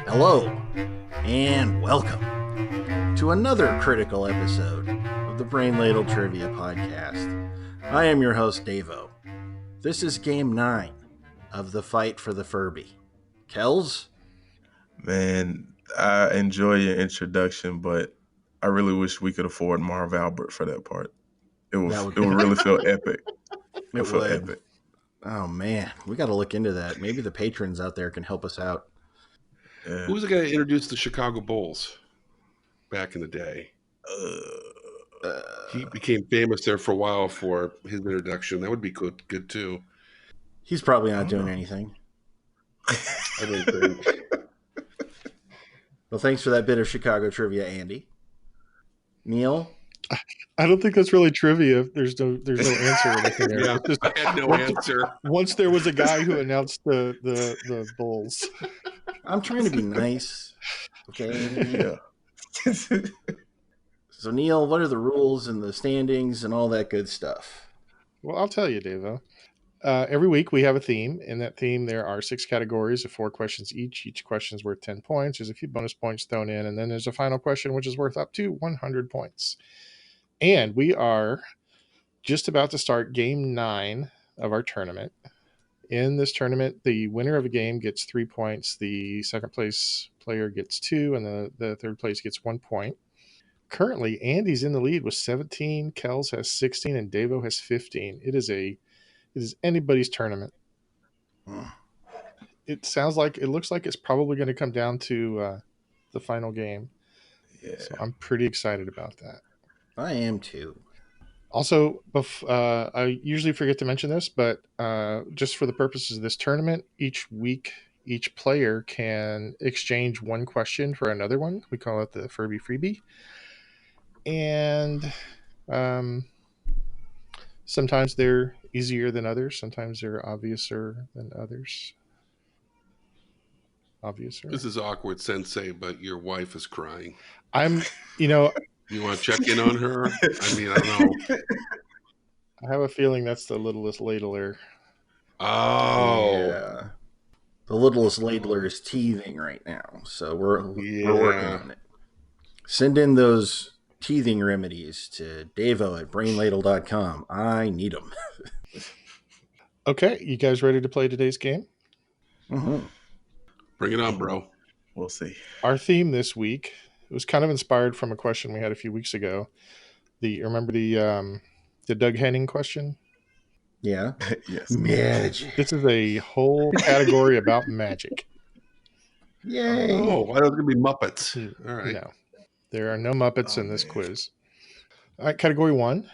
Hello, and welcome to another critical episode of the Brain Ladle Trivia Podcast. I am your host, Davo. This is Game 9 of the fight for the Furby. Kells? Man, I enjoy your introduction, but I really wish we could afford Marv Albert for that part. It would really feel epic. It feel would. epic. Oh, man. We got to look into that. Maybe the patrons out there can help us out. Yeah. Who was the guy that introduced the Chicago Bulls back in the day? He became famous there for a while for his introduction. That would be good too. He's probably not doing anything. I don't think. Well, thanks for that bit of Chicago trivia, Andy. Neil? I don't think that's really trivia. There's no answer or anything there. Yeah, Just, I had no answer. once there was a guy who announced the Bulls. I'm trying to be nice. Okay. Yeah. So, Neil, what are the rules and the standings and all that good stuff? Well, I'll tell you, Davo. Every week we have a theme. In that theme, there are 6 categories of 4 questions each. Each question is worth 10 points. There's a few bonus points thrown in, and then there's a final question, which is worth up to 100 points. And we are just about to start Game 9 of our tournament. In this tournament, the winner of a game gets 3 points. The second place player gets 2, and the third place gets 1 point. Currently, Andy's in the lead with 17, Kells has 16, and Davo has 15. It is anybody's tournament. It looks like it's probably going to come down to the final game. Yeah. So I'm pretty excited about that. I am too. Also, I usually forget to mention this, but just for the purposes of this tournament, each week, each player can exchange one question for another one. We call it the Furby freebie. And sometimes they're easier than others. Sometimes they're obviouser than others. Obviouser. This is awkward, Sensei, but your wife is crying. You want to check in on her? I mean, I don't know. I have a feeling that's the littlest ladler. Oh. Yeah. The littlest ladler is teething right now, so we're working on it. Send in those teething remedies to Davo at brainladle.com. I need them. Okay, you guys ready to play today's game? Mm-hmm. Bring it on, bro. We'll see. Our theme this week was kind of inspired from a question we had a few weeks ago. Remember the Doug Henning question? Yeah. Yes. Magic. This is a whole category about magic. Yay. Oh, why don't there be Muppets? All right. No, there are no Muppets in this quiz. All right, category 1.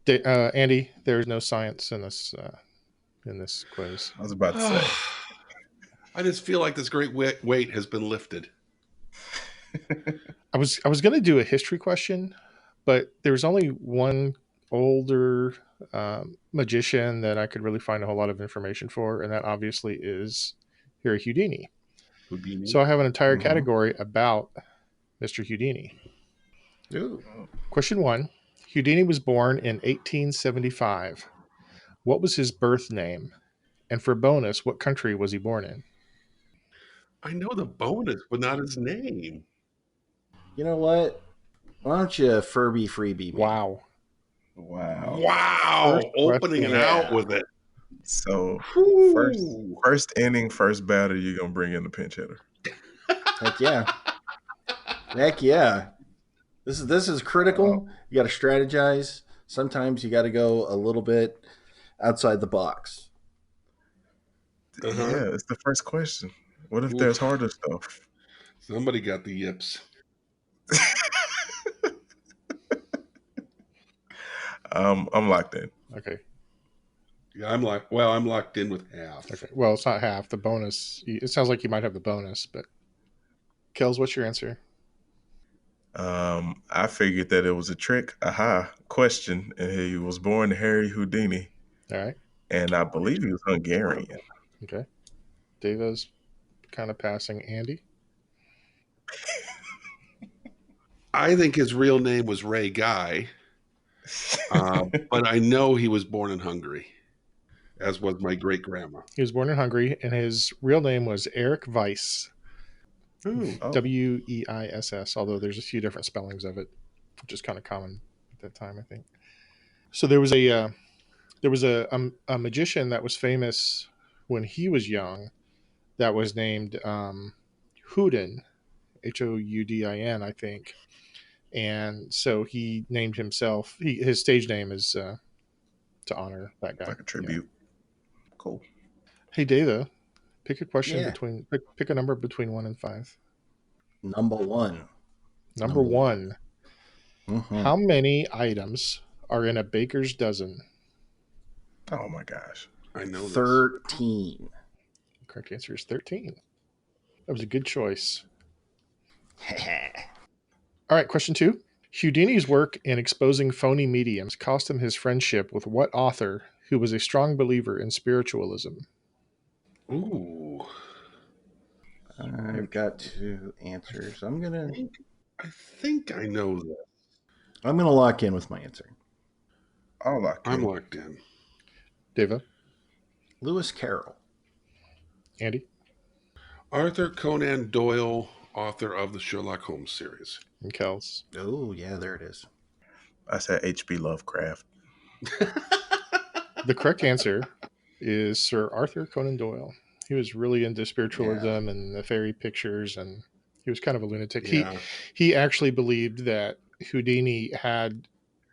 Andy, there is no science in this quiz. I was about to say. I just feel like this great weight has been lifted. I was going to do a history question, but there's only one older magician that I could really find a whole lot of information for, and that obviously is Houdini. So I have an entire category about Mr. Houdini. Ooh. Question 1. Houdini was born in 1875. What was his birth name? And for bonus, what country was he born in? I know the bonus, but not his name. You know what? Why don't you Furby freebie me? Wow. Opening it out with it. So first inning, first batter, you're gonna bring in the pinch hitter. Heck yeah. Heck yeah. This is critical. You got to strategize. Sometimes you got to go a little bit outside the box. Yeah, it's the first question. What if there's harder stuff? Somebody got the yips. I'm locked in. Okay. Yeah, I'm locked in with half. Okay. Well, it's not half. The bonus. It sounds like you might have the bonus, but Kells, what's your answer? I figured that it was a trick, question, and he was born Harry Houdini. All right. And I believe he was Hungarian. Okay. Davo's kind of passing Andy. I think his real name was Ray Guy, but I know he was born in Hungary, as was my great-grandma. He was born in Hungary, and his real name was Eric Weiss. Ooh. Oh. Weiss, although there's a few different spellings of it, which is kind of common at that time, I think. So there was a magician that was famous when he was young that was named Houdin, Houdin, I think. And so he named himself, his stage name is to honor that guy. Like a tribute. Yeah. Cool. Hey, Dava, pick a question Yeah. pick a number between 1 and 5. Number one. Number one. Mm-hmm. How many items are in a baker's dozen? Oh my gosh. I know 13. The correct answer is 13. That was a good choice. All right, question 2. Houdini's work in exposing phony mediums cost him his friendship with what author who was a strong believer in spiritualism? Ooh. I've got 2 answers. I think I know that. I'm gonna lock in with my answer. I'm locked in. Deva? Lewis Carroll. Andy? Arthur Conan Doyle, author of the Sherlock Holmes series. And Kels? Oh, yeah, there it is. I said H.P. Lovecraft. The correct answer is Sir Arthur Conan Doyle. He was really into spiritualism and the fairy pictures, and he was kind of a lunatic. Yeah. He actually believed that Houdini had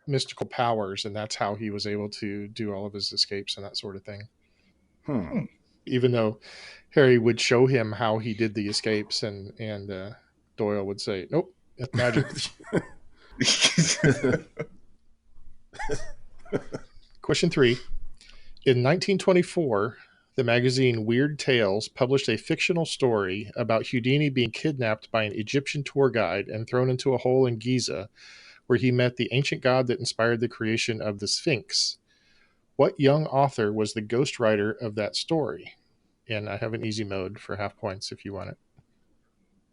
mystical powers, and that's how he was able to do all of his escapes and that sort of thing. Even though Harry would show him how he did the escapes, and Doyle would say, "Nope, that's magic." Question 3. In 1924, the magazine Weird Tales published a fictional story about Houdini being kidnapped by an Egyptian tour guide and thrown into a hole in Giza, where he met the ancient god that inspired the creation of the Sphinx. What young author was the ghostwriter of that story? And I have an easy mode for half points if you want it.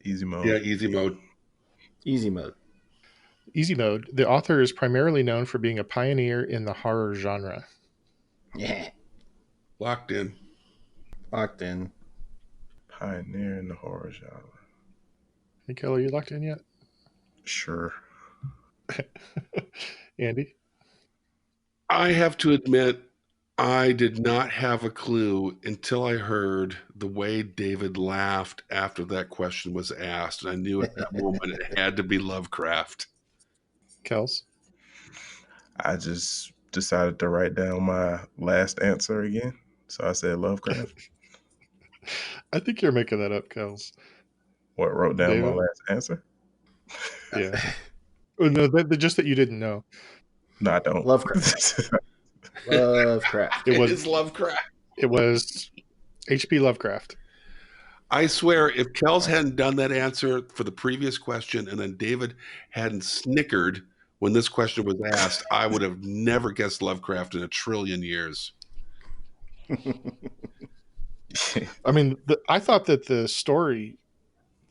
Easy mode. Yeah, easy mode. Easy mode. Easy mode. The author is primarily known for being a pioneer in the horror genre. Yeah. Locked in. Locked in. Pioneer in the horror genre. Mikael, are you locked in yet? Sure. Andy? I have to admit, I did not have a clue until I heard the way David laughed after that question was asked. And I knew at that moment it had to be Lovecraft. Kels? I just decided to write down my last answer again. So I said Lovecraft. I think you're making that up, Kels. What, wrote down David? my last answer? Yeah. Oh, no, just that you didn't know. No, I don't. Lovecraft. Lovecraft. It is Lovecraft. It was H.P. Lovecraft. I swear, if Kels hadn't done that answer for the previous question and then David hadn't snickered when this question was asked, I would have never guessed Lovecraft in a trillion years. I mean, I thought that the story,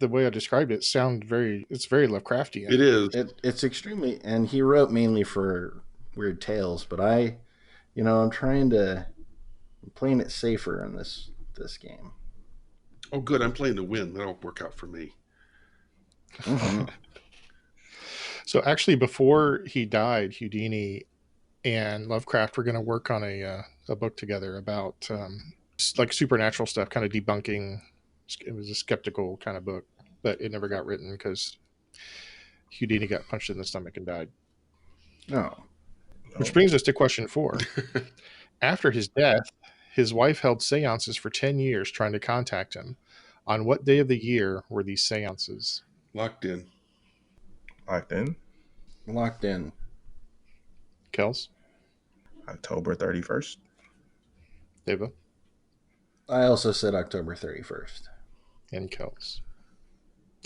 the way I described it, it's very Lovecraftian. It is. It's extremely, and he wrote mainly for Weird Tales, but I'm playing it safer in this game. Oh, good. I'm playing to win. That'll work out for me. Mm-hmm. So actually, before he died, Houdini and Lovecraft were going to work on a book together about like supernatural stuff, kind of debunking. It was a skeptical kind of book, but it never got written because Houdini got punched in the stomach and died. Oh. Which brings us to question 4. After his death, his wife held seances for 10 years trying to contact him. On what day of the year were these seances? Locked in. Locked in? Locked in. Kels? October 31st. Deva? I also said October 31st. And Kels.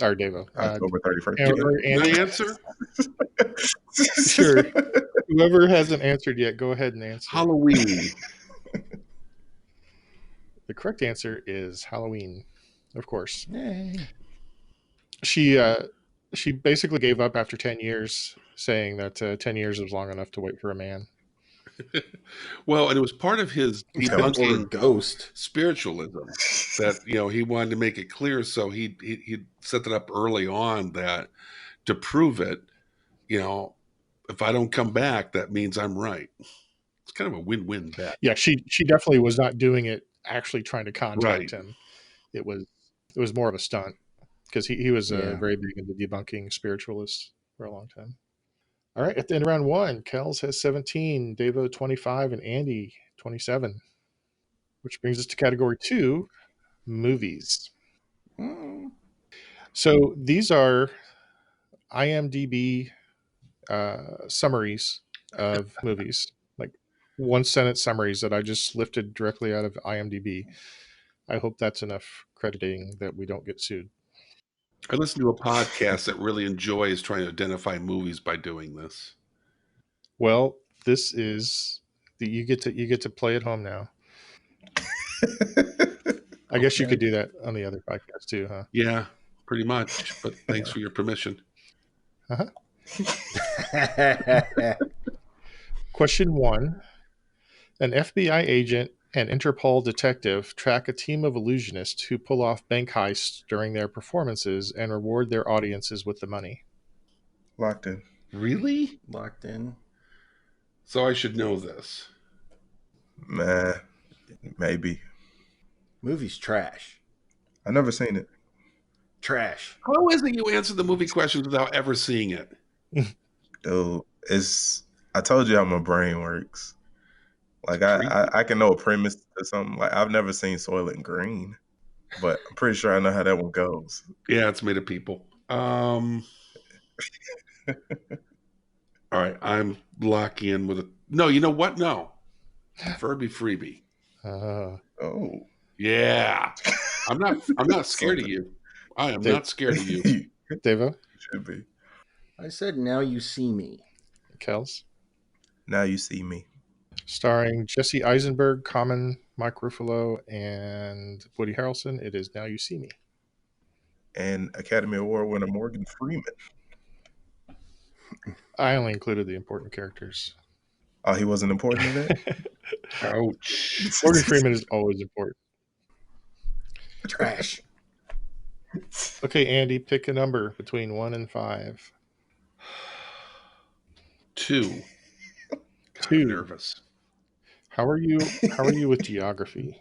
Or Deva. October 31st. My answer? Sure. Whoever hasn't answered yet, go ahead and answer. Halloween. The correct answer is Halloween, of course. Yay. She basically gave up after 10 years, saying that 10 years was long enough to wait for a man. Well, and it was part of his Or debunking ghost. spiritualism that he wanted to make it clear. So he set that up early on that to prove it. If I don't come back, that means I'm right. It's kind of a win-win bet. Yeah, she definitely was not doing it actually trying to contact Right. him. It was more of a stunt because he was very big into debunking spiritualists for a long time. All right, at the end of round one, Kels has 17, Davo 25, and Andy 27, which brings us to category 2, movies. So these are IMDb summaries of movies, like one sentence summaries that I just lifted directly out of IMDb. I hope that's enough crediting that we don't get sued. I listen to a podcast that really enjoys trying to identify movies by doing this. Well, this is you get to play at home now. I guess you could do that on the other podcast too, huh? Yeah, pretty much. But thanks for your permission. Uh-huh. Question 1. An FBI agent and Interpol detective track a team of illusionists who pull off bank heists during their performances and reward their audiences with the money. Locked in. Really? Locked in. So I should know this. Nah, maybe. Movie's trash. I never seen it. Trash. How is it you answer the movie questions without ever seeing it? Dude, I told you how my brain works. Like I can know a premise to something. Like I've never seen Soylent Green, but I'm pretty sure I know how that one goes. Yeah, it's made of people. All right, I'm locking in with a. No, you know what? No, Furby freebie. Oh, yeah. I'm not scared of you. I am not scared of you. Devo? Should be. I said, now you see me. Kels? Now you see me. Starring Jesse Eisenberg, Common, Mike Ruffalo, and Woody Harrelson. It is Now You See Me. And Academy Award winner Morgan Freeman. I only included the important characters. Oh, he wasn't important in that? Ouch. Morgan Freeman is always important. Trash. Okay, Andy, pick a number between 1 and 5. 2. 2. I'm nervous. How are you with geography?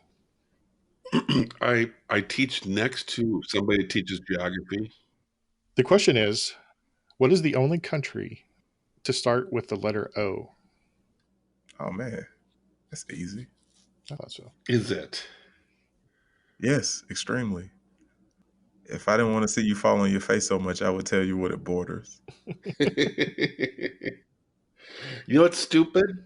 I teach next to somebody that teaches geography. The question is, what is the only country to start with the letter O? Oh man, that's easy. I thought so. Is it? Yes, extremely. If I didn't want to see you fall on your face so much, I would tell you what it borders. You know what's stupid?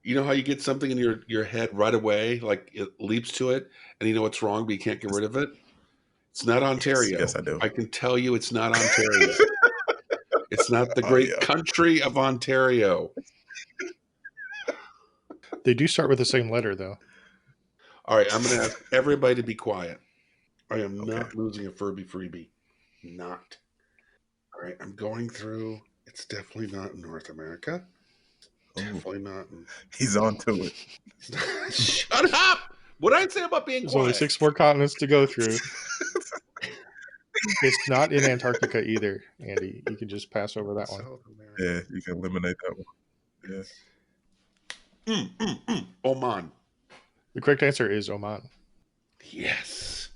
You know how you get something in your head right away, like it leaps to it, and you know what's wrong, but you can't get rid of it? It's not Ontario. Yes, I do. I can tell you it's not Ontario. It's not the great country of Ontario. They do start with the same letter, though. All right, I'm going to ask everybody to be quiet. I am not losing a Furby freebie. Not. All right, I'm going through. It's definitely not in North America. Definitely not. He's on to it. Shut up! What did I say about being There's quiet? only 6 more continents to go through. It's not in Antarctica either, Andy. You can just pass over that one. Yeah, you can eliminate that one. Yeah. Oman. The correct answer is Oman. Yes.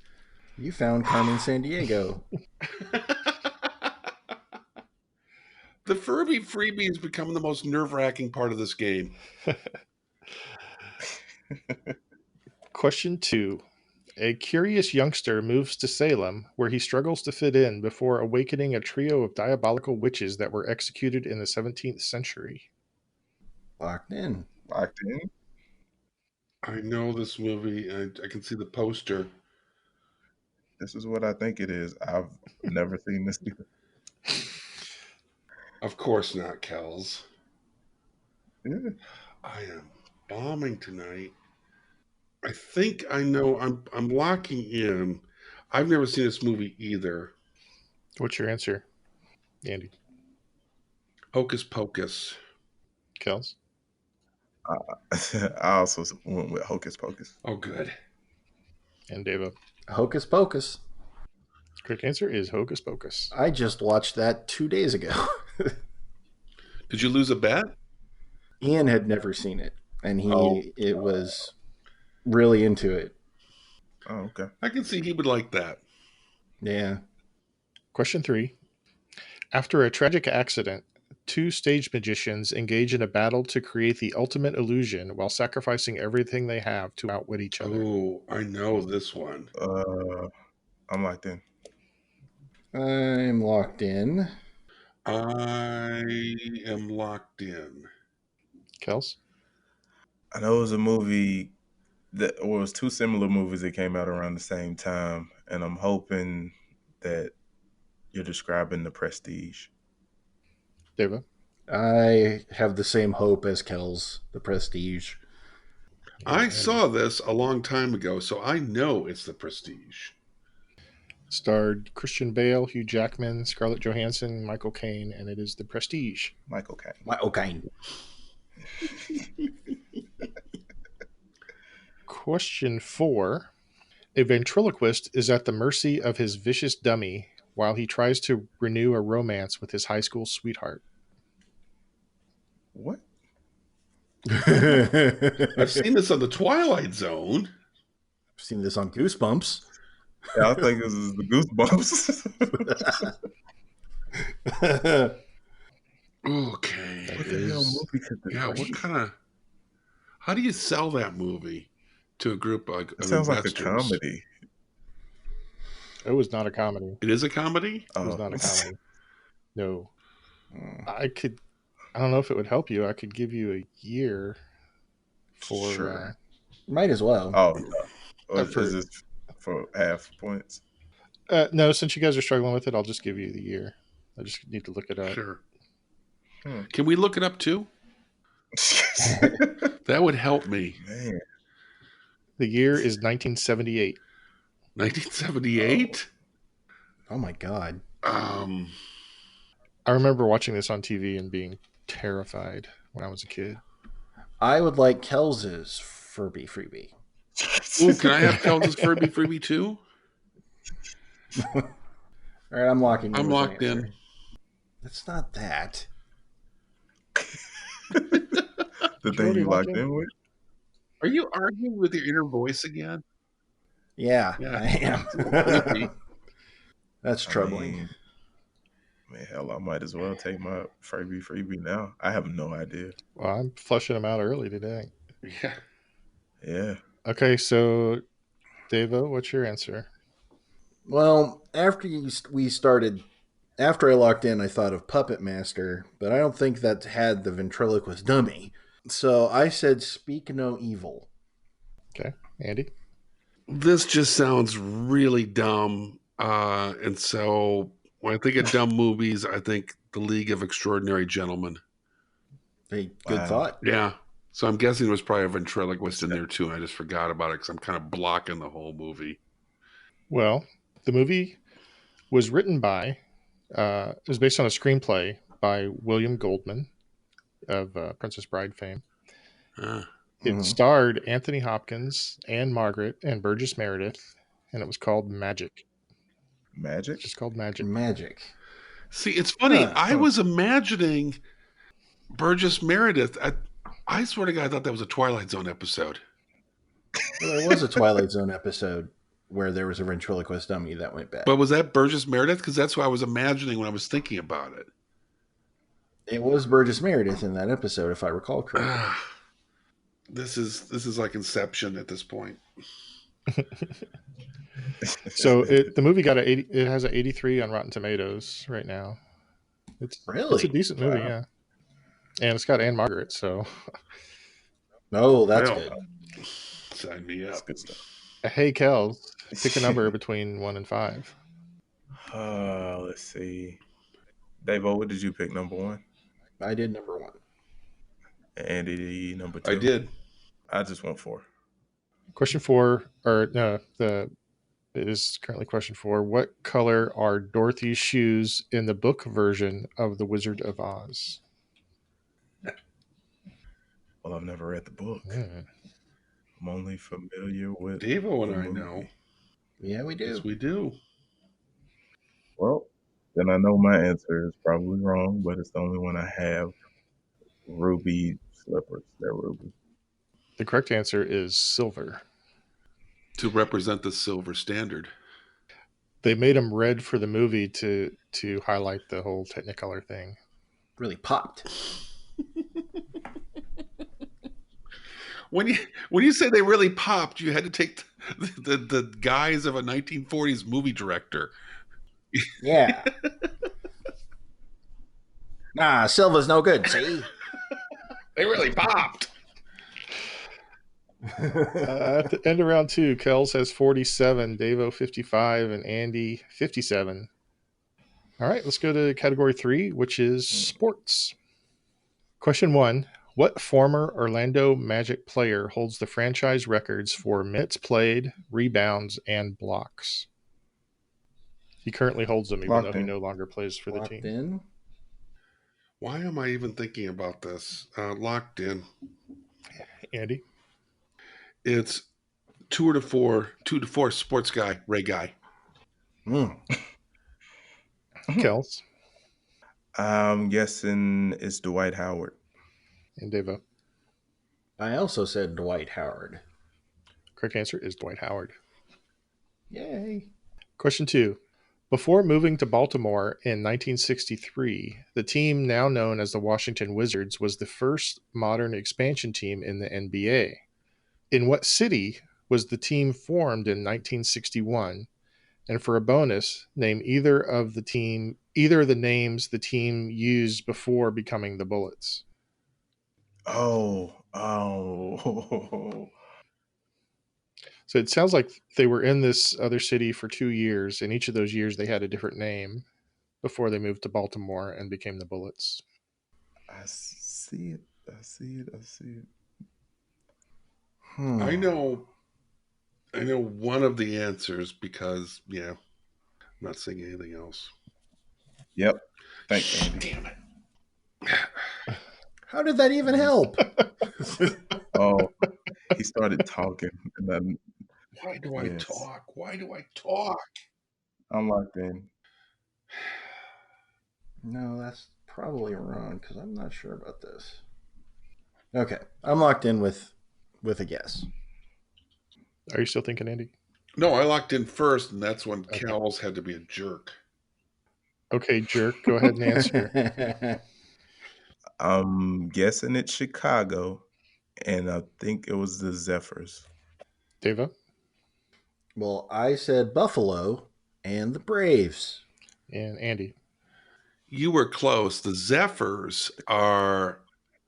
You found Carmen Sandiego. The Furby freebie has become the most nerve-wracking part of this game. Question 2. A curious youngster moves to Salem, where he struggles to fit in before awakening a trio of diabolical witches that were executed in the 17th century. Locked in. Locked in? I know this movie. I can see the poster. This is what I think it is. I've never seen this either. Of course not, Kels. Yeah. I am bombing tonight. I think I know. I'm locking in. I've never seen this movie either. What's your answer, Andy? Hocus Pocus. Kels? I also went with Hocus Pocus. Oh, good. And Devo. Hocus Pocus. Correct answer is Hocus Pocus. I just watched that 2 days ago. Did you lose a bet? Ian had never seen it, and it was really into it. Oh, okay. I can see he would like that. Yeah. Question 3. After a tragic accident, 2 stage magicians engage in a battle to create the ultimate illusion while sacrificing everything they have to outwit each other. Oh, I know this one. I'm locked in. I'm locked in. I am locked in. Kels? I know it was a movie it was 2 similar movies that came out around the same time, and I'm hoping that you're describing The Prestige. Devo? I have the same hope as Kells, The Prestige. I saw this a long time ago, so I know it's The Prestige. Starred Christian Bale, Hugh Jackman, Scarlett Johansson, Michael Caine, and it is The Prestige. Michael Caine. Okay. Question 4. A ventriloquist is at the mercy of his vicious dummy while he tries to renew a romance with his high school sweetheart. What? I've seen this on The Twilight Zone. I've seen this on Goosebumps. Yeah, I think this is the Goosebumps. Okay. What the hell movie could this Yeah, be? what kind of... How do you sell that movie to a group of It sounds investors? like a comedy. It was not a comedy. It is a comedy? It was not a comedy. No. Mm. I don't know if it would help you. I could give you a year for... Sure. Might as well. Oh, no. for- Is this for half points? no, since you guys are struggling with it, I'll just give you the year. I just need to look it up. Sure. Can we look it up too? That would help me. Man. The year is 1978. 1978? Oh my God. Um, I remember watching this on TV and being terrified when I was a kid. I would like Kels's Furby freebie. ooh, can I have Kelton's Furby too? All right, I'm locking in. I'm with an locked answer. in. It's not that. The thing you locked in with? Are you arguing with your inner voice again? Yeah, Yeah. I am. Creepy. That's troubling. Man, hell, I might as well take my Furby freebie now. I have no idea. Well, I'm flushing them out early today. Yeah. Yeah. Okay, so Devo, what's your answer? Well, after I locked in, I thought of Puppet Master, but I don't think that had the ventriloquist dummy. So I said Speak No Evil. Okay, Andy? This just sounds really dumb. And so when I think of dumb movies, I think The League of Extraordinary Gentlemen. Hey, good Wow. thought. Yeah. So I'm guessing there was probably a ventriloquist in there too, and I just forgot about it because I'm kind of blocking the whole movie. Well, the movie was written by, it was based on a screenplay by William Goldman of Princess Bride fame. It starred Anthony Hopkins, Anne Margaret, and Burgess Meredith, and it was called Magic. Magic? It's just called Magic. Magic. See, it's funny. I was imagining Burgess Meredith. I swear to God, I thought that was a Twilight Zone episode. Well, there was a Twilight Zone episode where there was a ventriloquist dummy that went bad. But was that Burgess Meredith? Because that's what I was imagining when I was thinking about it. It was Burgess Meredith in that episode, if I recall correctly. This is like Inception at this point. So the movie got it has an 83 on Rotten Tomatoes right now. It's a decent movie, yeah. And it's got Anne Margaret, so. Oh, that's good. Sign me up. That's good stuff. Hey, Kels, pick a number between 1 and 5. Let's see. Davo, what did you pick, number 1? I did number 1. Andy, number 2. I did. I just went 4. Question 4, or no, it is currently question 4. What color are Dorothy's shoes in the book version of The Wizard of Oz? Well, I've never read the book. Mm. I'm only familiar with Devo the and I movie. know. Yeah, we do. Yes, we do. Well, then I know my answer is probably wrong, but it's the only one I have. Ruby slippers. They're ruby. The correct answer is silver. To represent the silver standard. They made them red for the movie to highlight the whole Technicolor thing. Really popped. When you say they really popped, you had to take the guise of a 1940s movie director. Yeah. Nah, Silva's no good, see? They really popped. At the end of round 2, Kels has 47, Davo 55, and Andy 57. All right, let's go to category 3, which is sports. Question 1. What former Orlando Magic player holds the franchise records for minutes played, rebounds, and blocks? He currently holds them, even though he no longer plays for the team. In. Why am I even thinking about this? Locked in. Andy? It's 2 to 4 sports guy, Ray Guy. Kels? I'm guessing it's Dwight Howard. And Davo? I also said Dwight Howard. Correct answer is Dwight Howard. Yay. Question 2. Before moving to Baltimore in 1963, the team now known as the Washington Wizards was the first modern expansion team in the NBA. In what city was the team formed in 1961? And for a bonus, name either of the names the team used before becoming the Bullets. Oh. So it sounds like they were in this other city for 2 years, and each of those years they had a different name before they moved to Baltimore and became the Bullets. I see it. I know one of the answers because, I'm not saying anything else. Yep. Thanks, Andy. Damn it. How did that even help? Oh, he started talking. And then, Why do I talk? I'm locked in. No, that's probably wrong because I'm not sure about this. Okay, I'm locked in with a guess. Are you still thinking, Andy? No, I locked in first, and that's when Cowles had to be a jerk. Okay, jerk, go ahead and answer. I'm guessing it's Chicago, and I think it was the Zephyrs. Deva? Well, I said Buffalo and the Braves. And Andy? You were close. The Zephyrs are,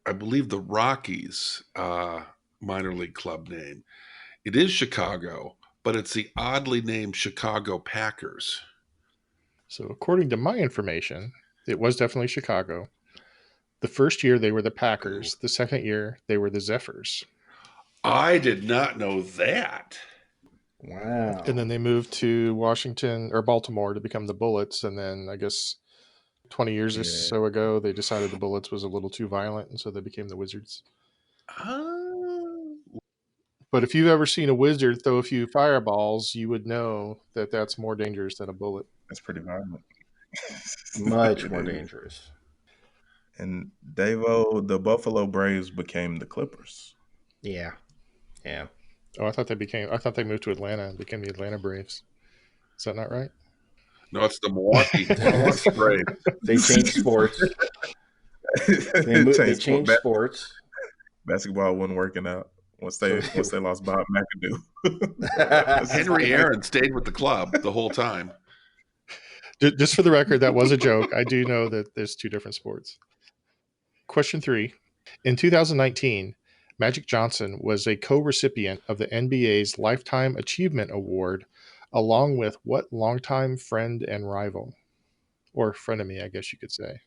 I believe, the Rockies' minor league club name. It is Chicago, but it's the oddly named Chicago Packers. So according to my information, it was definitely Chicago. The first year they were the Packers. The second year they were the Zephyrs. I did not know that. Wow. And then they moved to Washington or Baltimore to become the Bullets. And then I guess 20 years or so ago, they decided the Bullets was a little too violent. And so they became the Wizards. But if you've ever seen a wizard throw a few fireballs, you would know that that's more dangerous than a bullet. That's pretty violent. Much more dangerous. And Davo, the Buffalo Braves became the Clippers. Yeah. Oh, I thought they moved to Atlanta and became the Atlanta Braves. Is that not right? No, it's the Milwaukee Braves. They changed sports. They changed sports. Basketball wasn't working out once they lost Bob McAdoo. Henry Aaron stayed with the club the whole time. Just for the record, that was a joke. I do know that there's two different sports. Question 3. In 2019, Magic Johnson was a co-recipient of the NBA's Lifetime Achievement Award, along with what longtime friend and rival? Or frenemy, I guess you could say.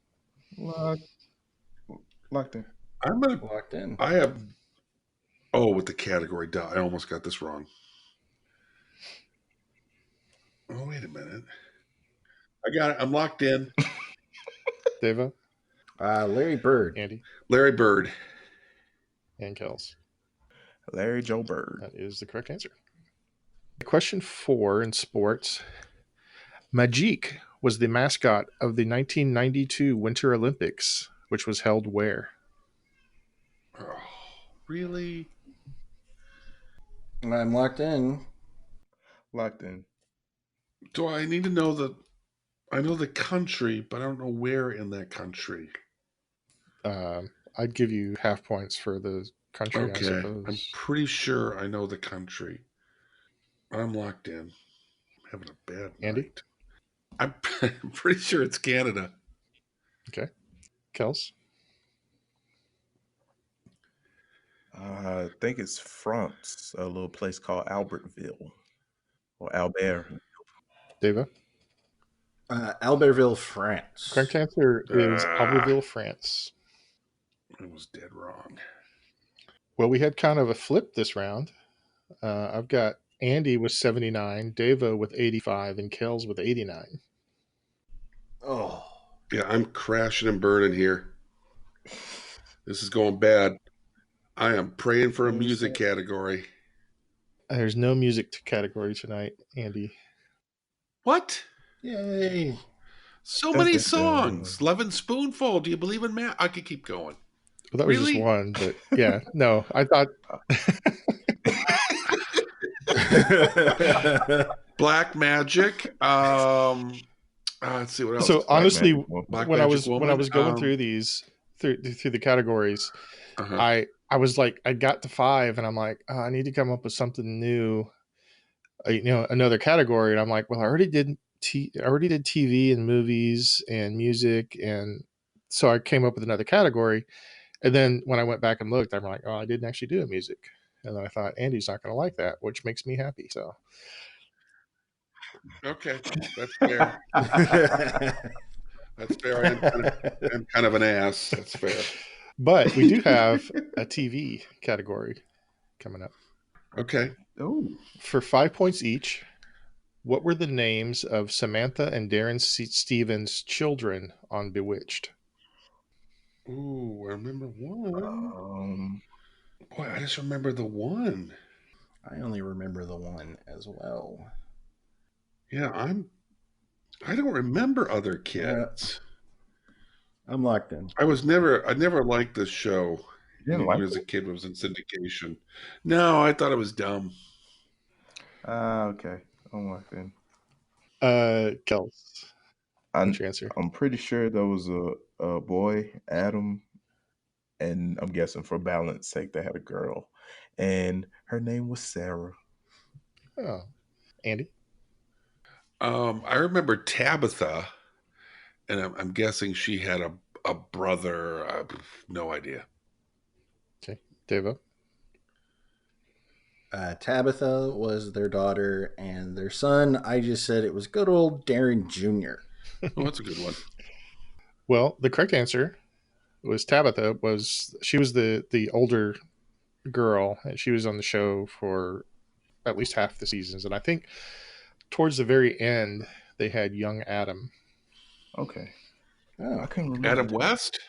Locked in. I'm locked in. I have. Oh, with the category, I almost got this wrong. Oh, wait a minute. I got it. I'm locked in. Deva? Larry Bird. Andy? Larry Bird. And Kels. Larry Joe Bird. That is the correct answer. Question 4 in sports. Magique was the mascot of the 1992 Winter Olympics, which was held where? Oh, really? I'm locked in. Locked in. Do I need to know I know the country, but I don't know where in that country. I'd give you half points for the country, I Okay. suppose. I'm pretty sure I know the country. I'm locked in. I'm having a bad Andy? night. I'm pretty sure it's Canada. Okay. Kels? I think it's France, a little place called Albertville or Albert. Deva? Albertville, France. Correct answer is Albertville, France. I was dead wrong. Well, we had kind of a flip this round. I've got Andy with 79, Deva with 85, and Kels with 89. Oh. Yeah, I'm crashing and burning here. This is going bad. I am praying for a music category. There's no music category tonight, Andy. What? Yay. So many songs. Levin Spoonful. Do you believe in math? I could keep going. Well, that was Really? just one, but yeah, no, I thought Black Magic. Let's see what else. so. Honestly, Black when Magic I was going Woman. through these through the categories, Uh-huh. I was like, I got to 5, and I'm like, oh, I need to come up with something new, another category. And I'm like, well, I already did TV and movies and music, and so I came up with another category. And then when I went back and looked, I'm like, oh, I didn't actually do music. And then I thought, Andy's not going to like that, which makes me happy. So, Okay, that's fair. That's fair. I'm kind of an ass. That's fair. but we do have a TV category coming up. Okay. Oh. For 5 points each, what were the names of Samantha and Darren Stevens' children on Bewitched? Ooh, I remember one. Boy, I just remember the one. I only remember the one as well. Yeah, I don't remember other kids. I'm locked in. I never liked this show. Even as a kid, it was in syndication. No, I thought it was dumb. Okay. I'm locked in. Kels. What's your answer? I'm pretty sure there was a boy, Adam, and I'm guessing for balance sake they had a girl, and her name was Sarah. Oh, Andy? I remember Tabitha, and I'm guessing she had a brother. No idea. Okay, Deva. Tabitha was their daughter, and their son, I just said it was good old Darren Jr. Oh, that's a good one. Well, the correct answer was Tabitha. She was the older girl, and she was on the show for at least half the seasons. And I think towards the very end, they had young Adam. Okay. Oh, I couldn't remember. Adam West?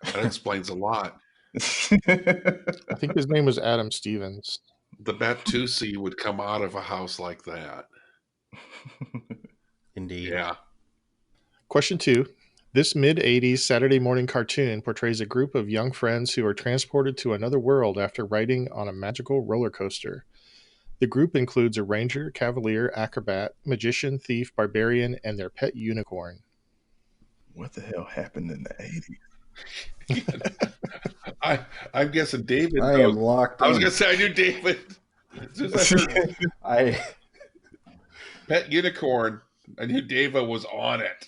That explains a lot. I think his name was Adam Stevens. The Batusi would come out of a house like that. Indeed. Yeah. Question 2. This mid-'80s Saturday morning cartoon portrays a group of young friends who are transported to another world after riding on a magical roller coaster. The group includes a ranger, cavalier, acrobat, magician, thief, barbarian, and their pet unicorn. What the hell happened in the 80s? I'm guessing David. I am locked in. I was going to say I knew David. Pet unicorn. I knew David was on it.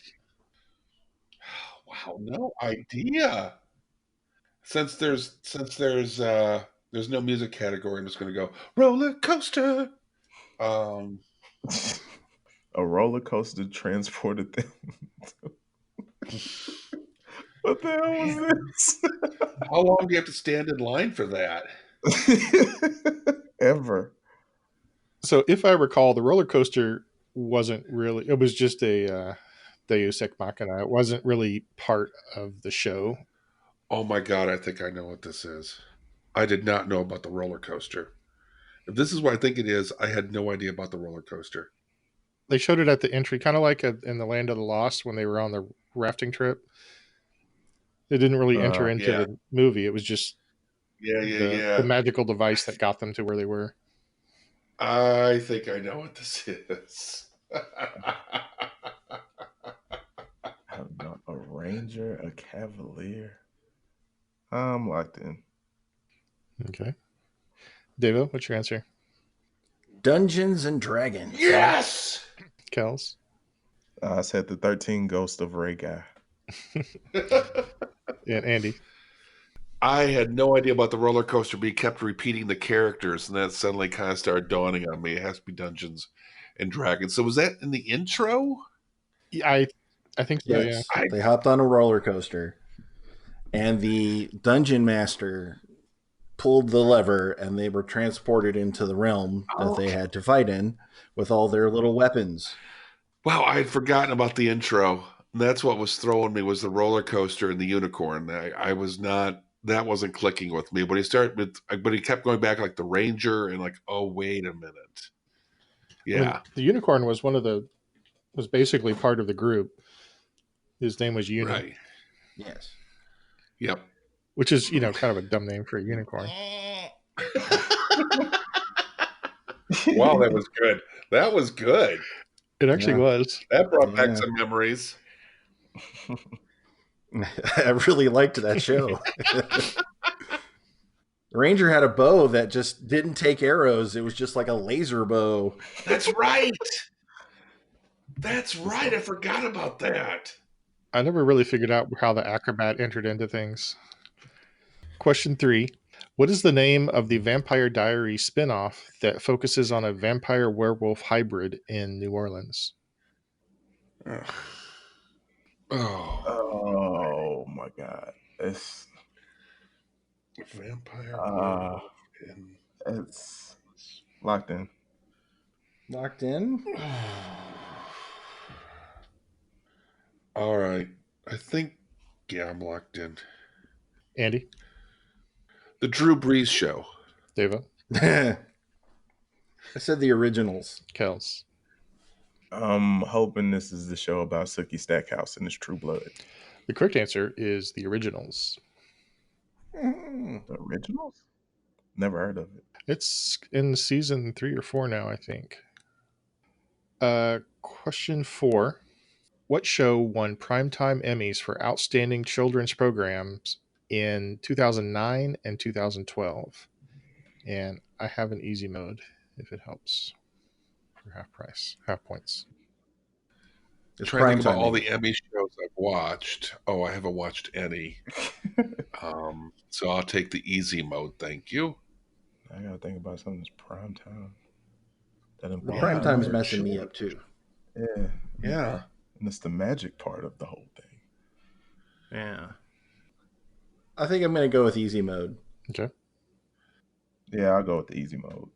Wow, no idea. Since there's no music category, I'm just going to go roller coaster. A roller coaster transported them. What the hell was this? How long do you have to stand in line for that? Ever. So if I recall, the roller coaster wasn't really, it was just a Deus Ex Machina. It wasn't really part of the show. Oh my God, I think I know what this is. I did not know about the roller coaster. If this is what I think it is, I had no idea about the roller coaster. They showed it at the entry, kind of like in the Land of the Lost when they were on the rafting trip. It didn't really enter into the movie. It was just the magical device that got them to where they were. I think I know what this is. A ranger, a cavalier. I'm locked in. Okay. Devo, what's your answer? Dungeons and Dragons. Yes! Kels? I said the 13 Ghosts of Ray guy. And Andy? I had no idea about the roller coaster, but he kept repeating the characters, and that suddenly kind of started dawning on me. It has to be Dungeons and Dragons. So was that in the intro? Yeah, I think so, yes. Yeah. They hopped on a roller coaster, and the dungeon master pulled the lever, and they were transported into the realm that they had to fight in with all their little weapons. Wow, I had forgotten about the intro. And that's what was throwing me, was the roller coaster and the unicorn. I was not, that wasn't clicking with me. But he kept going back like the ranger and like, oh, wait a minute. Yeah. I mean, the unicorn was was basically part of the group. His name was Uni. Right. Yes. Yep. Which is, kind of a dumb name for a unicorn. Wow, that was good. That was good. It actually was. That brought back some memories. I really liked that show. The ranger had a bow that just didn't take arrows. It was just like a laser bow. That's right. That's right. I forgot about that. I never really figured out how the acrobat entered into things. Question 3. What is the name of the Vampire Diaries spinoff that focuses on a vampire werewolf hybrid in New Orleans? Oh my God. It's vampire. It's locked in. Locked in? All right. I think, I'm locked in. Andy? The Drew Brees Show. Devo? I said the originals. Kels? I'm hoping this is the show about Sookie Stackhouse and his True Blood. The correct answer is the originals. The originals? Never heard of it. It's in season 3 or 4 now, I think. Question 4. What show won Primetime Emmys for Outstanding Children's Programs in 2009 and 2012? And I have an easy mode, if it helps, for half points. I'm trying to think about all the Emmy shows I've watched. Oh, I haven't watched any. So I'll take the easy mode. Thank you. I gotta think about something that's prime time. The prime time's messing me up too. Yeah. And it's the magic part of the whole thing. Yeah. I think I'm going to go with easy mode. Okay. Yeah, I'll go with the easy mode.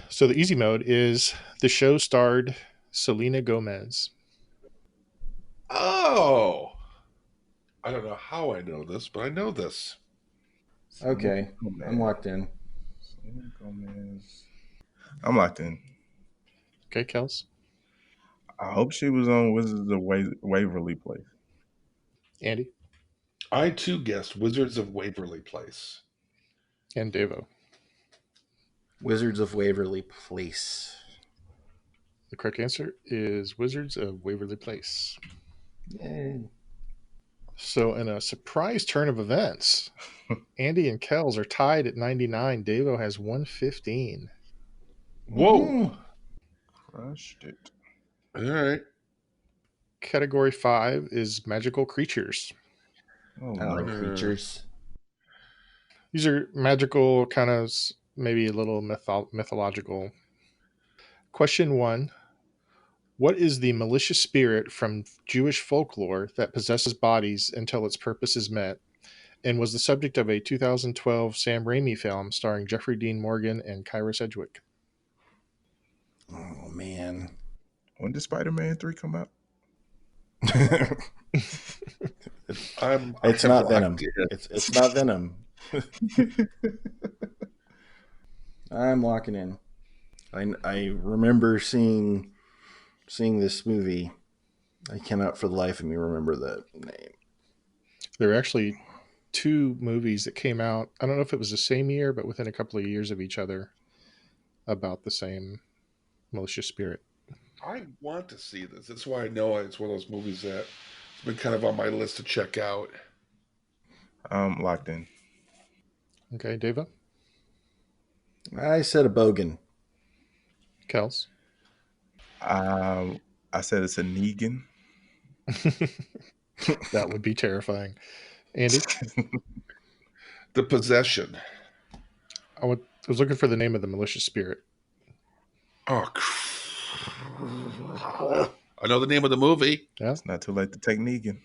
So the easy mode is the show starred Selena Gomez. Oh. I don't know how I know this, but I know this. Okay. I'm locked in. Selena Gomez. I'm locked in. Okay, Kels? I hope she was on Wizards of Waverly Place. Andy? I too guessed Wizards of Waverly Place. And Devo? Wizards of Waverly Place. The correct answer is Wizards of Waverly Place. Yay. So in a surprise turn of events, Andy and Kels are tied at 99. Devo has 115. Whoa. Crushed it. All right. Category 5 is magical creatures. Creatures. These are magical, kind of maybe a little mythological. Question 1. What is the malicious spirit from Jewish folklore that possesses bodies until its purpose is met, and was the subject of a 2012 Sam Raimi film starring Jeffrey Dean Morgan and Kyra Sedgwick? Oh, man. When did Spider-Man 3 come out? It's not Venom. It's not Venom. I'm locking in. I remember seeing this movie. I cannot for the life of me remember the name. There were actually two movies that came out. I don't know if it was the same year, but within a couple of years of each other, about the same malicious spirit. I want to see this. That's why I know it's one of those movies that it's been kind of on my list to check out. I'm locked in. Okay, Deva? I said a bogan. Kels? I said it's a Negan. That would be terrifying. Andy? The Possession. I was looking for the name of the malicious spirit. Oh, I know the name of the movie. Yeah? It's not too late to take Negan.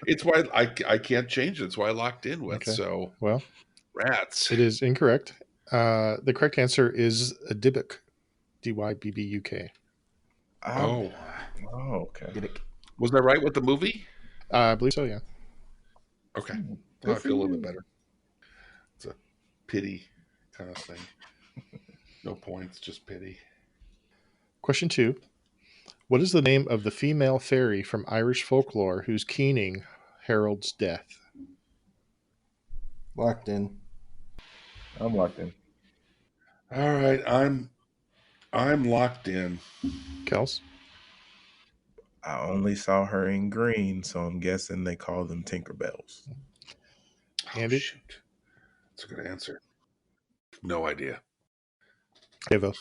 It's why I can't change it. It's why I locked in with. Okay. So, Well, rats. it is incorrect. The correct answer is a Dybbuk. Dybbuk. Oh, okay. was that right with the movie? I believe so, yeah. Okay. I feel a little bit better. It's a pity kind of thing. No points, just pity. Question 2. What is the name of the female fairy from Irish folklore whose keening heralds death? Locked in. I'm locked in. All right, I'm locked in. Kels? I only saw her in green, so I'm guessing they call them Tinkerbells. Andy? Oh, shoot. That's a good answer. No idea. Deva.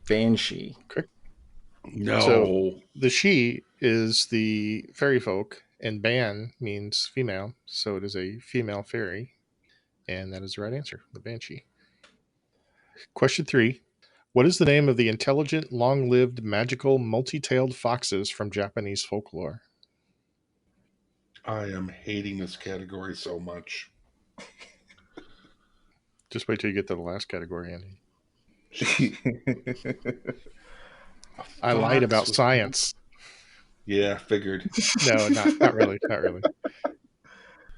Banshee. No. So the she is the fairy folk, and ban means female, so it is a female fairy, and that is the right answer, the banshee. Question 3. What is the name of the intelligent, long-lived, magical, multi-tailed foxes from Japanese folklore? I am hating this category so much. Just wait till you get to the last category, Andy. I lied about science. Yeah, figured. No, not really. Not really.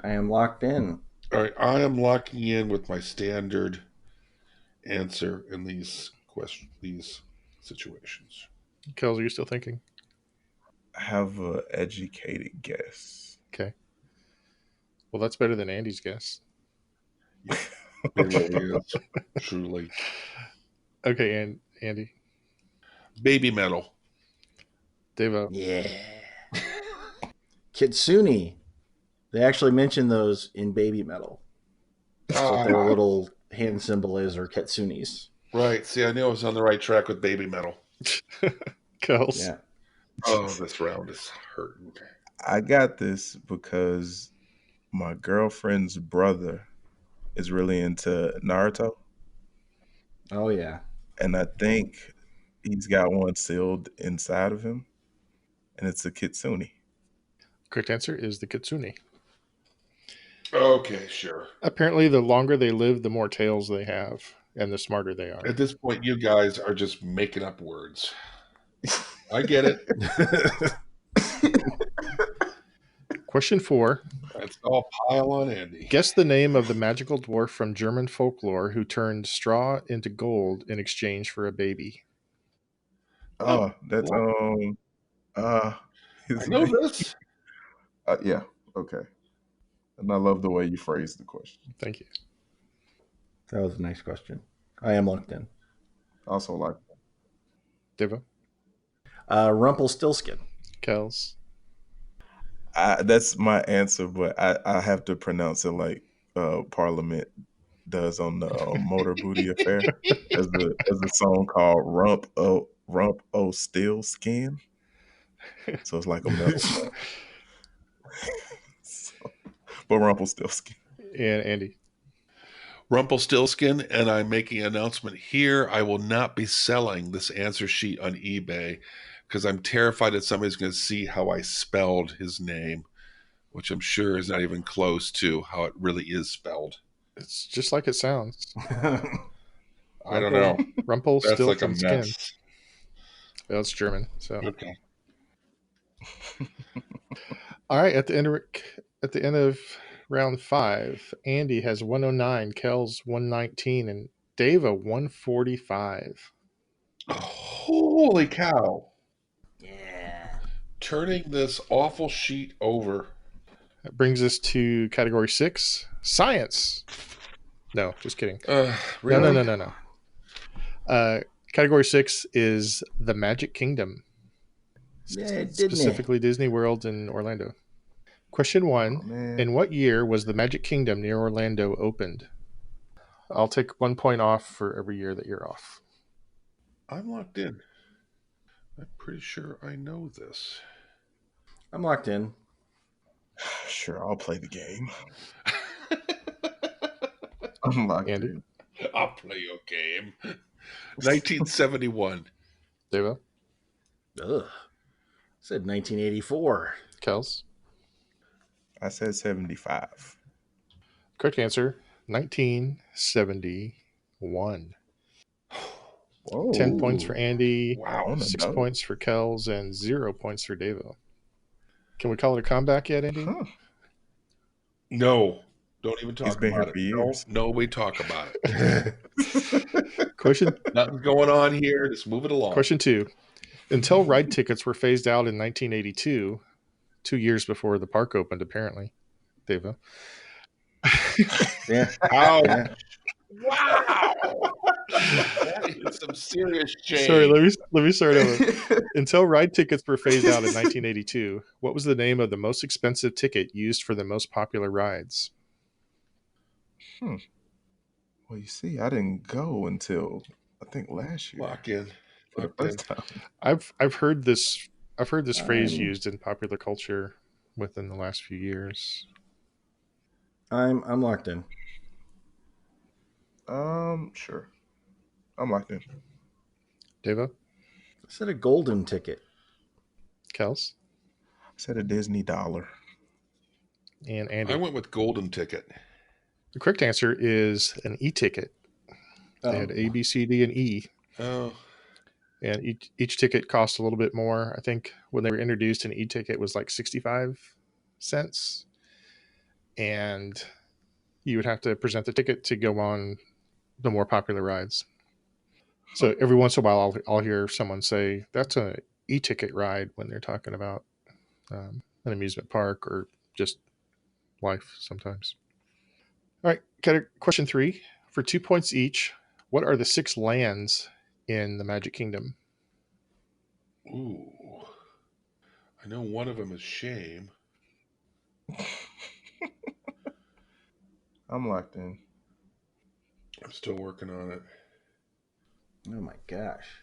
I am locked in. All right, I am locking in with my standard answer in these situations. Kels, are you still thinking? Have an educated guess. Okay. Well, that's better than Andy's guess. It really is, truly. Okay, and Andy. Baby metal. Deva. Yeah. Kitsune. They actually mention those in Baby Metal. That's what their little hand symbol is, or kitsunes. Right. See, I knew I was on the right track with baby metal. Kels. Yeah. Oh, this round is hurting. I got this because my girlfriend's brother is really into Naruto. Oh, yeah. And I think he's got one sealed inside of him, and it's a kitsune. Correct answer is the kitsune. Okay, sure. Apparently, the longer they live, the more tails they have, and the smarter they are. At this point, you guys are just making up words. I get it. Question 4. It's all pile on Andy. Guess the name of the magical dwarf from German folklore who turned straw into gold in exchange for a baby. Oh, that's I know this. Yeah, okay. And I love the way you phrased the question. Thank you. That was a nice question. I am locked in. Also like Deva. Rumpelstiltskin. Kels. that's my answer, but I have to pronounce it like Parliament does on the Motor Booty Affair. There's a song called Rump O Still Skin. So it's like a metal song. But Rumpelstiltskin. And Andy. Rumpelstiltskin, and I'm making an announcement here. I will not be selling this answer sheet on eBay because I'm terrified that somebody's going to see how I spelled his name, which I'm sure is not even close to how it really is spelled. It's just like it sounds. I don't know. That's like a Rumpelstiltskin. mess. Well, it's German, so. Okay. All right, at the end of round 5, Andy has 109, Kel's 119, and Dave a 145. Holy cow. Yeah. Turning this awful sheet over. That brings us to category 6, science. No, just kidding. Really? No. Category 6 is the Magic Kingdom. Yeah, Specifically Disney World in Orlando. Question 1. In what year was the Magic Kingdom near Orlando opened? I'll take 1 point off for every year that you're off. I'm locked in. I'm pretty sure I know this. I'm locked in. Sure, I'll play the game. I'm locked Andy? in. I'll play your game. 1971. Devo? Ugh. Said 1984. Kels? I said 75. Correct answer, 1971. Whoa. 10 points for Andy, Wow. 6 points for Kels, and 0 points for Devo. Can we call it a comeback yet, Andy? Huh. No. Don't even talk He's been about here it. for years. No, we talk about it. Question Nothing's going on here. Just move it along. Question 2. Until ride tickets were phased out in 1982, 2 years before the park opened, apparently, Devo. Yeah. Ouch. Yeah. Wow. That is some serious shame. Sorry, let me start over. Until ride tickets were phased out in 1982, what was the name of the most expensive ticket used for the most popular rides? Well, you see, I didn't go until I think last year. Lock in. For the first time. I've heard this phrase used in popular culture within the last few years. I'm locked in. Sure. I'm locked in. Devo? I said a golden ticket. Kels? I said a Disney dollar. And Andy? I went with golden ticket. The correct answer is an e-ticket. They had A, B, C, D, and E. Oh. And each ticket cost a little bit more. I think when they were introduced, an e-ticket was like 65 cents. And you would have to present the ticket to go on the more popular rides. So every once in a while, I'll hear someone say, that's an e-ticket ride when they're talking about an amusement park or just life sometimes. All right, question 3. For 2 points each, what are the 6 lands in the Magic Kingdom? Ooh. I know one of them is shame. I'm locked in. I'm still working on it. Oh my gosh.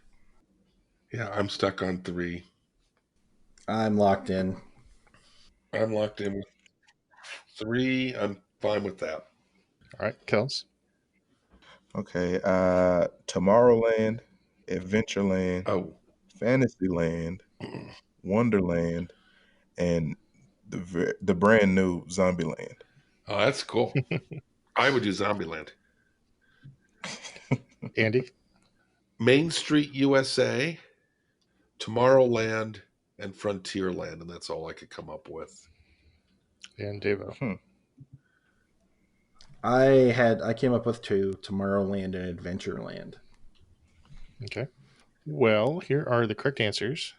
Yeah, I'm stuck on 3. I'm locked in. I'm locked in with 3. I'm fine with that. All right, Kels. Okay. Tomorrowland, Adventureland, Oh. Fantasyland, Wonderland, and the brand new Zombieland. Oh, that's cool. I would do Zombieland. Andy? Main Street USA, Tomorrowland, and Frontierland, and that's all I could come up with. And Devo. I came up with 2, Tomorrowland and Adventureland. Okay. Well, here are the correct answers.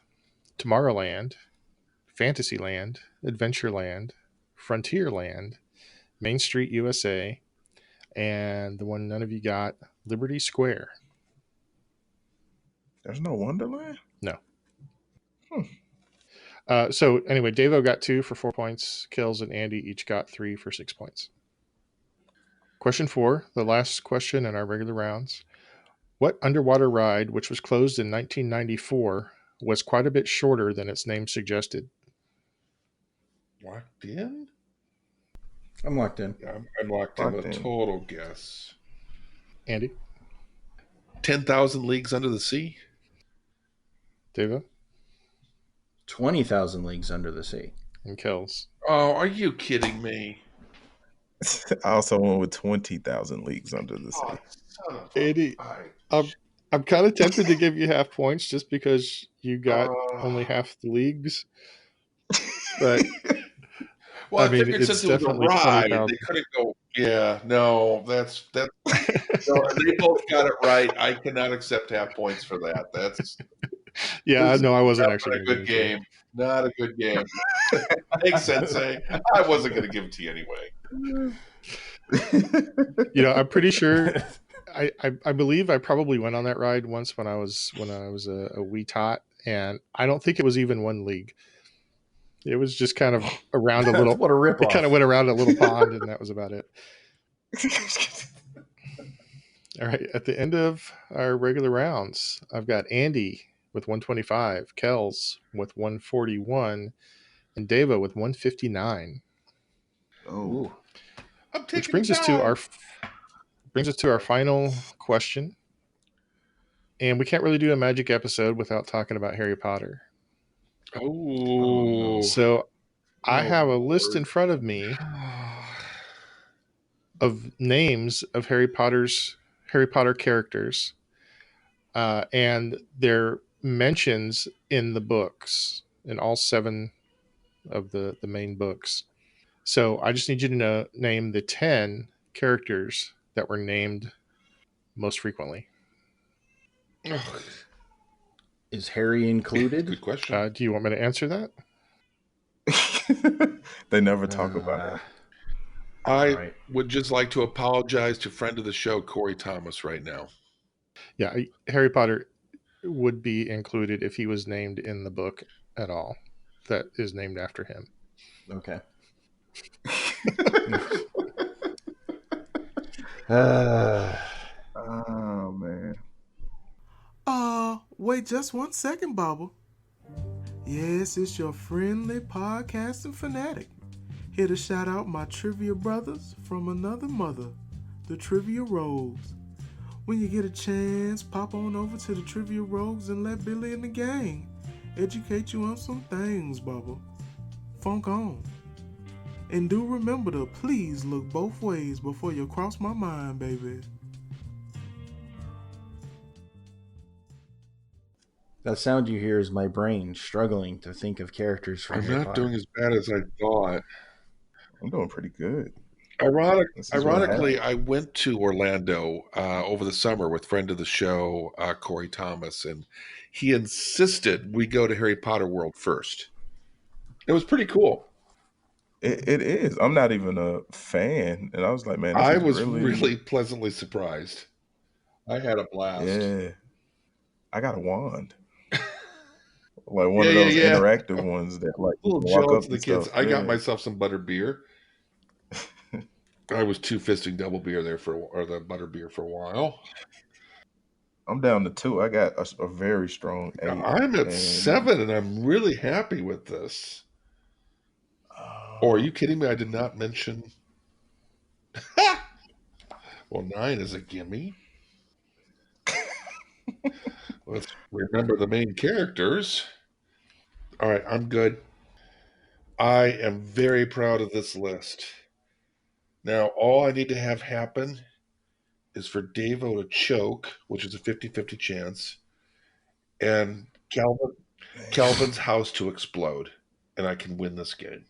Tomorrowland, Fantasyland, Adventureland, Frontierland, Main Street USA, and the one none of you got, Liberty Square. There's no Wonderland? No. So anyway, Devo got 2 for 4 points. Kels and Andy each got 3 for 6 points. Question 4, the last question in our regular rounds. What underwater ride, which was closed in 1994, was quite a bit shorter than its name suggested? Locked in? I'm locked in. Yeah, I'm locked in with a total guess. Andy? 10,000 Leagues Under the Sea? Devo? 20,000 Leagues Under the Sea. And Kels? Oh, are you kidding me? I also went with 20,000 Leagues Under the Sea. Oh, Andy, I'm kind of tempted to give you half points just because you got only half the leagues. But Well, I mean, figured it's since it was a definitely ride, 20,000. they couldn't go. Yeah, no, that's no. And they both got it right. I cannot accept half points for that. That's Yeah, this no, I wasn't not actually a going to good give it to you. game. Not a good game. Thanks, Sensei. I wasn't going to give it to you anyway. You know, I'm pretty sure. I believe I probably went on that ride once when I was a wee tot, and I don't think it was even one league. It was just kind of around a little. What a ripoff. It kind of went around a little pond, and that was about it. All right. At the end of our regular rounds, I've got Andy with 125, Kells with 141, and Deva with 159. Oh, I'm taking Which brings us to our final question. And we can't really do a magic episode without talking about Harry Potter. Oh, So I have a list Lord. in front of me of names of Harry Potter characters, and their mentions in the books, in all 7 of the main books. So I just need you to name the 10 characters that were named most frequently. Is Harry included? Good question. Do you want me to answer that? They never talk about it. I would just like to apologize to friend of the show, Corey Thomas, right now. Yeah, Harry Potter would be included if he was named in the book at all that is named after him. Okay. Oh, man. Wait just 1 second, Bubba. Yes, it's your friendly podcasting fanatic. Here to shout out my trivia brothers from another mother, the Trivia Rogues. When you get a chance, pop on over to the Trivia Rogues and let Billy and the gang educate you on some things, Bubba. Funk on. And do remember to please look both ways before you cross my mind, baby. That sound you hear is my brain struggling to think of characters from I'm Harry not Potter. doing as bad as I thought. I'm doing pretty good. Ironically, I went to Orlando over the summer with friend of the show, Corey Thomas, and he insisted we go to Harry Potter World first. It was pretty cool. It is. I'm not even a fan, and I was like, man, I was really pleasantly surprised. I had a blast. Yeah, I got a wand, like one of those interactive ones that like little walk up to the kids. stuff. I got myself some butter beer. I was 2-fisting double beer there or the butter beer for a while. I'm down to 2. I got a very strong 8. I'm at 7, and I'm really happy with this. Or are you kidding me? I did not mention. Well, 9 is a gimme. Let's remember the main characters. All right, I'm good. I am very proud of this list. Now, all I need to have happen is for Davo to choke, which is a 50-50 chance, and Calvin's house to explode, and I can win this game.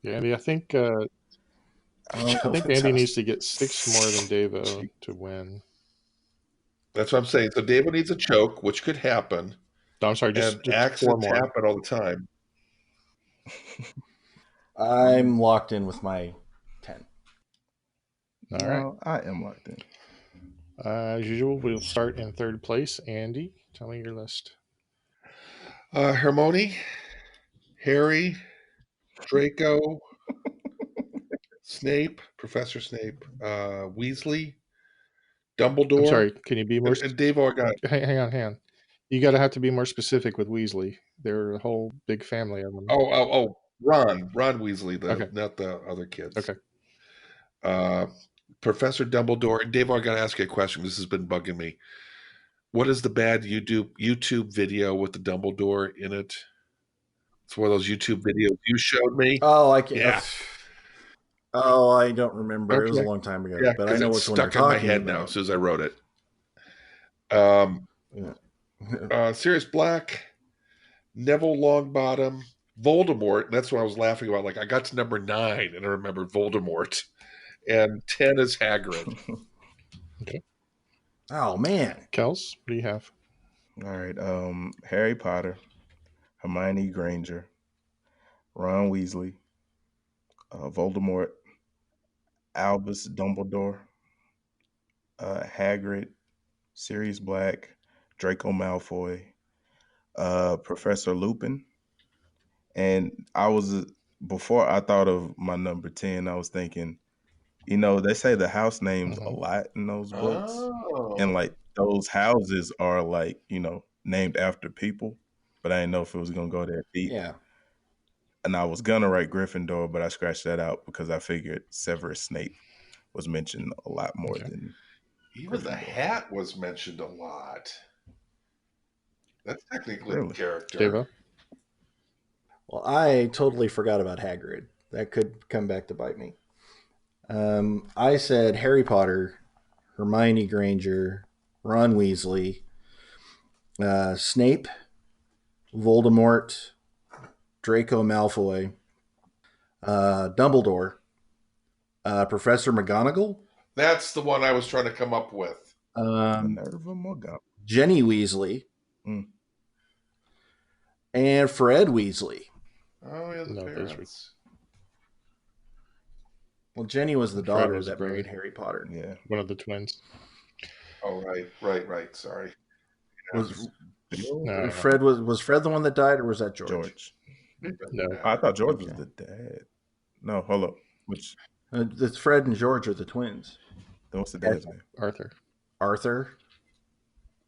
Yeah, Andy, I think Andy needs to get 6 more than Davo to win. That's what I'm saying. So Davo needs a choke, which could happen. No, I'm sorry, just 4 more. Happen all the time. I'm locked in with my 10. All right. I am locked in. As usual, we'll start in 3rd place. Andy, tell me your list. Hermione, Harry, Draco, Snape, Professor Snape, Weasley, Dumbledore. I'm sorry, can you be more... And Davo got... Hang on. You got to have to be more specific with Weasley. They're a whole big family of them. Oh, Ron Weasley, not the other kids. Okay. Professor Dumbledore. And Davo, I got to ask you a question. This has been bugging me. What is the bad YouTube video with the Dumbledore in it? It's one of those YouTube videos you showed me. Oh, I can't. Yeah. Oh, I don't remember. Okay. It was a long time ago. Yeah, but I know which one you're stuck in my talking head about. now as soon as I wrote it. Sirius Black, Neville Longbottom, Voldemort, and that's what I was laughing about. Like, I got to number 9, and I remembered Voldemort. And 10 is Hagrid. Okay. Oh, man. Kels, what do you have? All right. Harry Potter, Hermione Granger, Ron Weasley, Voldemort, Albus Dumbledore, Hagrid, Sirius Black, Draco Malfoy, Professor Lupin, and before I thought of my number 10, I was thinking, they say the house names a lot in those books, and like those houses are like named after people, but I didn't know if it was gonna go that deep. Yeah. And I was gonna write Gryffindor, but I scratched that out because I figured Severus Snape was mentioned a lot more than even the hat was mentioned a lot. That's technically a character. Devo? Well, I totally forgot about Hagrid. That could come back to bite me. I said Harry Potter, Hermione Granger, Ron Weasley, Snape, Voldemort, Draco Malfoy, Dumbledore, Professor McGonagall. That's the one I was trying to come up with. Minerva McGonagall. Jenny Weasley. And Fred Weasley. Oh, yeah, the parents. Well, Jenny was the daughter that married Harry Potter. Yeah. One of the twins. Oh, right. Sorry. Fred was Fred the one that died, or was that George? No. I thought George was the dad. No, hold up. Which? It's Fred and George are the twins. Then what's the dad's name? Arthur.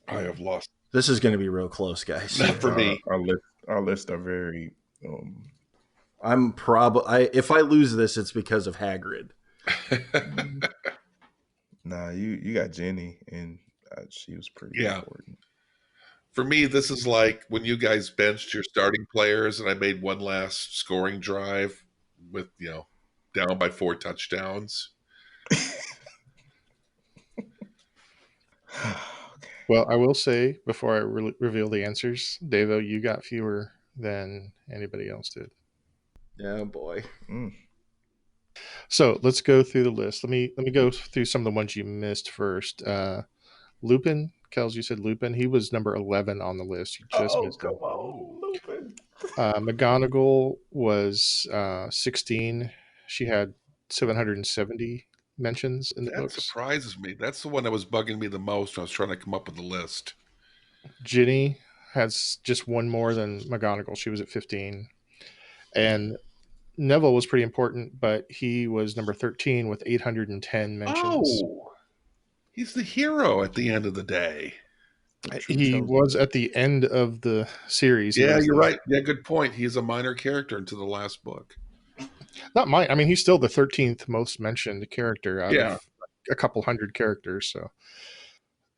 I have lost. This is going to be real close, guys. Not for me. Our lists are very. If I lose this, it's because of Hagrid. Nah, you got Jenny, and she was pretty important. For me, this is like when you guys benched your starting players, and I made one last scoring drive with down by 4 touchdowns. Well, I will say before I reveal the answers, Devo, you got fewer than anybody else did. Oh boy. So let's go through the list. Let me go through some of the ones you missed first. Lupin, Kels, you said Lupin. He was number 11 on the list. You just missed him. Lupin. McGonagall was 16. She had 770 mentions in the books. That surprises me. That's the one that was bugging me the most when I was trying to come up with the list. Ginny has just one more than McGonagall. She was at 15. And Neville was pretty important, but he was number 13 with 810 mentions. Oh, he's the hero at the end of the day. He was at the end of the series. Yeah, you're right. Yeah, good point. He's a minor character into the last book. He's still the 13th most mentioned character out of a couple hundred characters. So,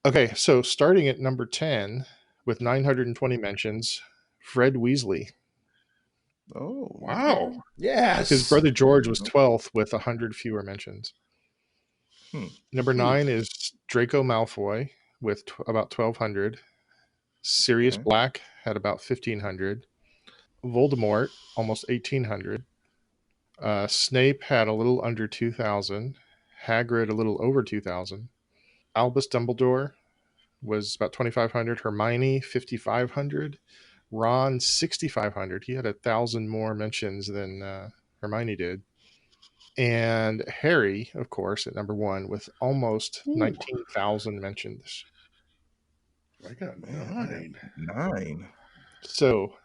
okay, so starting at number 10 with 920 mentions, Fred Weasley. Oh, wow. Yes. His brother George was 12th with 100 fewer mentions. Number 9 is Draco Malfoy with about 1,200. Sirius Black had about 1,500. Voldemort, almost 1,800. Snape had a little under 2,000. Hagrid, a little over 2,000. Albus Dumbledore was about 2,500. Hermione, 5,500. Ron, 6,500. He had 1,000 more mentions than Hermione did. And Harry, of course, at number 1 with almost 19,000 mentions. I got 9. 9. So,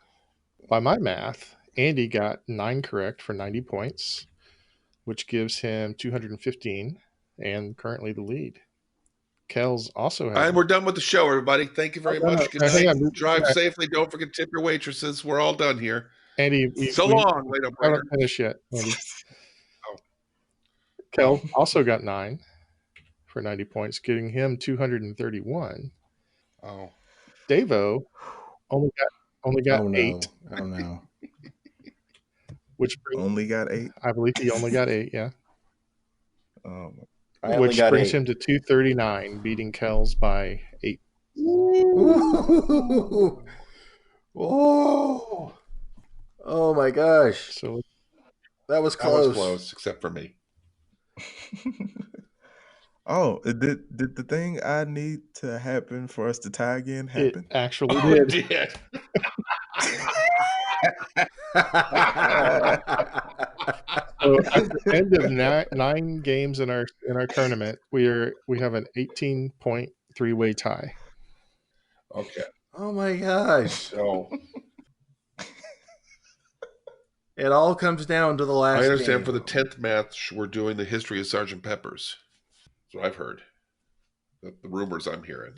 by my math, Andy got 9 correct for 90 points, which gives him 215 and currently the lead. Kels also has. And we're done with the show, everybody. Thank you very much. Good night. Drive safely. Don't forget to tip your waitresses. We're all done here. Andy, so long. Wait up, I haven't finished yet, Andy. Kel also got 9 for 90 points, giving him 231. Oh, Devo only got 8. Oh no. Which brings, only got 8. I believe he only got 8. Yeah. Which brings him to 239, beating Kels by 8. Whoa! Oh my gosh. So That was That was close. close, except for me. Oh, did the thing I need to happen for us to tie again it happen? actually Oh, it did. did. So at the end of nine games in our tournament, we have an 18-point three-way tie. Okay. Oh my gosh. So It all comes down to the last I understand game. for the 10th match, we're doing the history of Sergeant Pepper's. That's what I've heard. The rumors I'm hearing.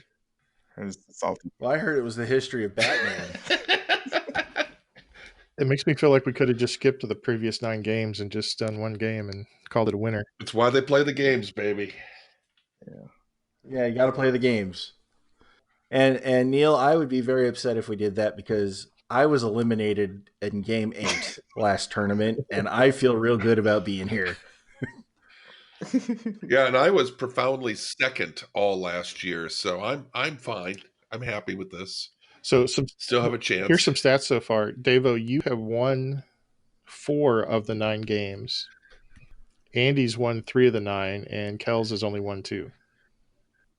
It's salty. Well, I heard it was the history of Batman. It makes me feel like we could have just skipped to the previous 9 games and just done one game and called it a winner. It's why they play the games, baby. Yeah, you got to play the games. And Neil, I would be very upset if we did that because I was eliminated in game 8 last tournament, and I feel real good about being here. Yeah, and I was profoundly second all last year, so I'm fine. I'm happy with this. So Still have a chance. Here's some stats so far. Davo, you have won 4 of the 9 games. Andy's won 3 of the 9, and Kells has only won 2.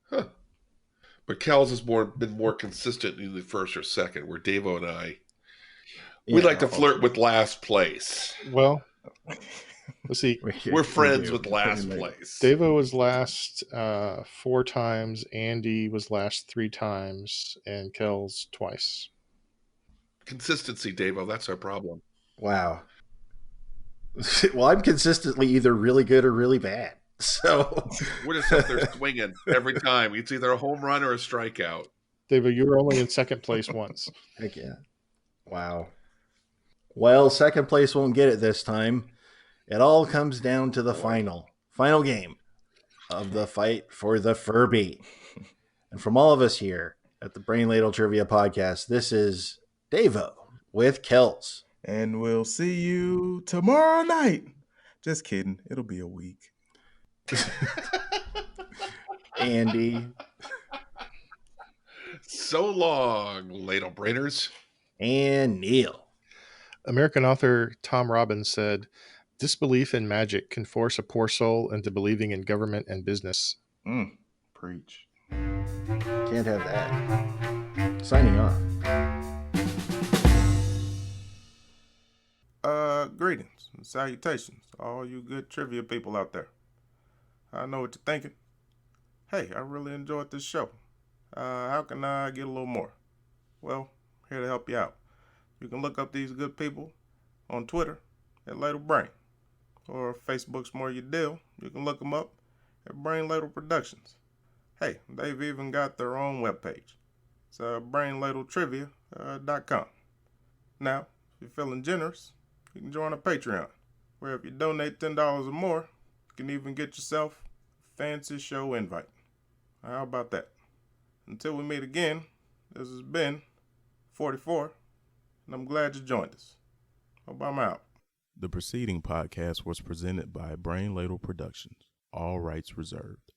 Huh. But Kells has been more consistent in the first or second, where Davo and I, we like to flirt with last place. Well, let's see. We're friends with last place. Davo was last 4 times. Andy was last 3 times, and Kells twice. Consistency, Davo. That's our problem. Wow. Well, I'm consistently either really good or really bad. So we're just up there swinging every time. It's either a home run or a strikeout. David, you were only in second place once. Heck yeah. Wow. Well, second place won't get it this time. It all comes down to the final game of the fight for the Furby. And from all of us here at the Brain Ladle Trivia Podcast, this is Davo with Kells. And we'll see you tomorrow night. Just kidding. It'll be a week. Andy. So long, ladle brainers. And Neil. American author Tom Robbins said, "Disbelief in magic can force a poor soul into believing in government and business." Preach. Can't have that. Signing off. Greetings and salutations to all you good trivia people out there. I know what you're thinking. Hey, I really enjoyed this show. How can I get a little more? Well, here to help you out. You can look up these good people on Twitter at Ladle Brain, or if Facebook's more your deal, you can look them up at Brain Ladle Productions. Hey, they've even got their own webpage. It's brainladletrivia.com. Now, if you're feeling generous, you can join a Patreon, where if you donate $10 or more, you can even get yourself a fancy show invite. How about that? Until we meet again, this has been 44, and I'm glad you joined us. Hope I'm out. The preceding podcast was presented by Brain Ladle Productions. All rights reserved.